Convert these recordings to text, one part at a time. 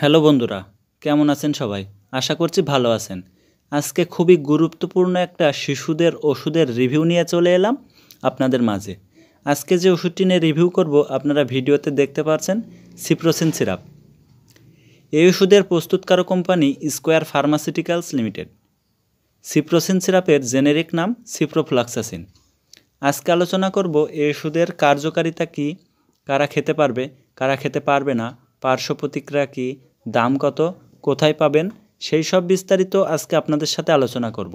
Hello বন্ধুরা, কেমন আছেন সবাই? আশা করছি ভালো আছেন। আজকে খুবই গুরুত্বপূর্ণ একটা শিশুদের ওষুধের রিভিউ নিয়ে চলে এলাম আপনাদের মাঝে। আজকে যে ওষুধটি নিয়ে রিভিউ করব আপনারা ভিডিওতে দেখতে পাচ্ছেন, সিপ্রোসিন সিরাপ। এই ওষুধের প্রস্তুতকারক company square pharmaceuticals limited. Ciprocin সিরাপের জেনেরিক নাম সিপ্রোফ্লক্সাসিন। আজকে আলোচনা করব এই ওষুধের কার্যকারিতা কী, কারা খেতে পারবে, কারা খেতে পারবে না, পার্শ্ব প্রতিক্রিয়া কী, দাম কত, কোথায় পাবেন, সেই সব বিস্তারিত আজকে আপনাদের সাথে আলোচনা করব।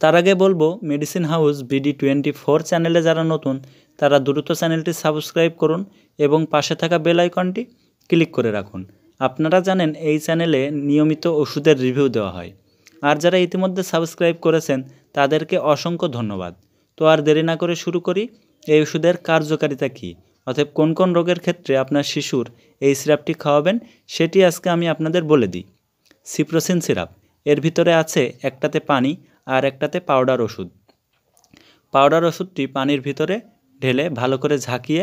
তার আগে বলবো, মেডিসিন হাউস BD24 চ্যানেলে যারা নতুন তারা দ্রুত চ্যানেলটি সাবস্ক্রাইব করুন এবং পাশে থাকা বেল আইকনটি ক্লিক করে রাখুন। আপনারা জানেন এই চ্যানেলে নিয়মিত ওষুধের রিভিউ দেওয়া হয়। আর যারা ইতিমধ্যে সাবস্ক্রাইব করেছেন তাদেরকে অসংখ্য ধন্যবাদ। তো আর দেরি না করে শুরু করি। এই ওষুধের কার্যকারিতা কী, অতএব কোন কোন রোগের ক্ষেত্রে আপনার শিশুর এই সিরাপটি খাওয়াবেন সেটি আজকে আমি আপনাদের বলে দিই। সিপ্রোসিন সিরাপ, এর ভিতরে আছে একটাতে পানি আর একটাতে পাউডার ওষুধ। পাউডার ওষুধটি পানির ভিতরে ঢেলে ভালো করে ঝাঁকিয়ে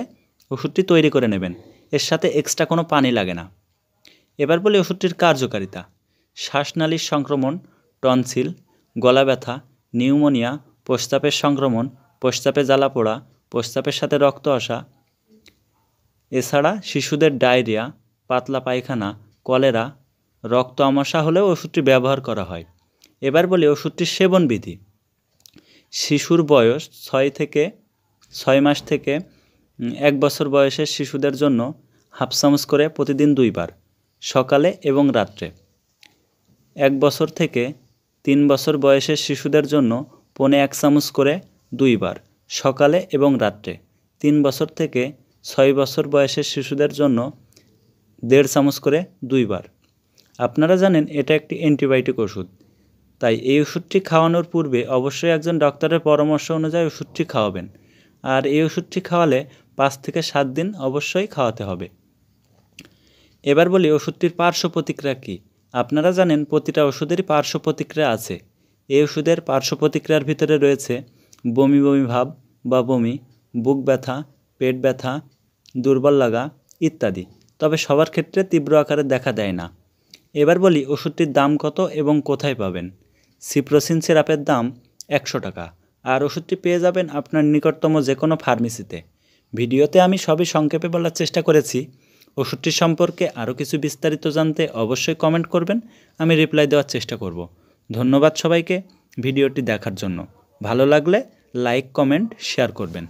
ওষুধটি তৈরি করে নেবেন। এর সাথে এক্সট্রা কোনো পানি লাগে না। এবার বলি ওষুধটির কার্যকারিতা। শ্বাসনালীর সংক্রমণ, টনসিল, গলা ব্যথা, নিউমোনিয়া, প্রস্রাবের সংক্রমণ, প্রস্রাবে জ্বালা পোড়া, প্রস্রাবের সাথে রক্ত আসা, এছাড়া শিশুদের ডায়রিয়া, পাতলা পায়খানা, কলেরা, রক্ত আমাশা হলেও ওষুধটি ব্যবহার করা হয়। এবার বলি ওষুধটির সেবনবিধি। শিশুর বয়স 6 মাস থেকে 1 বছর বয়সের শিশুদের জন্য হাফ চামচ করে প্রতিদিন 2 বার, সকালে এবং রাত্রে। 1 বছর থেকে 3 বছর বয়সের শিশুদের জন্য 1.25 চামচ করে 2 বার, সকালে এবং রাত্রে। 3 বছর থেকে 6 বছর বয়সের শিশুদের জন্য 1.5 চামচ করে 2 বার। আপনারা জানেন এটা একটি অ্যান্টিবায়োটিক ওষুধ, তাই এই ওষুধটি খাওয়ানোর পূর্বে অবশ্যই একজন ডক্টরের পরামর্শ অনুযায়ী ওষুধটি খাওয়াবেন। আর এই ওষুধটি খাওয়ালে 5 থেকে 7 দিন অবশ্যই খাওয়াতে হবে। এবার বলি ওষুধটির পার্শ্ব প্রতিক্রিয়া কী। আপনারা জানেন প্রতিটা ওষুধেরই পার্শ্ব প্রতিক্রিয়া আছে। এই ওষুধের পার্শ্ব প্রতিক্রিয়ার ভিতরে রয়েছে বমি বমি ভাব বা বমি, বুক ব্যথা, পেট ব্যথা, দুর্বল লাগা ইত্যাদি। তবে সবার ক্ষেত্রে তীব্র আকারে দেখা দেয় না। এবার বলি ওষুধটির দাম কত এবং কোথায় পাবেন। সিপ্রোসিন সিরাপের দাম 100 টাকা, আর ওষুধটি পেয়ে যাবেন আপনার নিকটতম যে কোনো ফার্মেসিতে। ভিডিওতে আমি সবই সংক্ষেপে বলার চেষ্টা করেছি। ওষুধটি সম্পর্কে আরও কিছু বিস্তারিত জানতে অবশ্যই কমেন্ট করবেন, আমি রিপ্লাই দেওয়ার চেষ্টা করব। ধন্যবাদ সবাইকে ভিডিওটি দেখার জন্য। ভালো লাগলে লাইক, কমেন্ট, শেয়ার করবেন।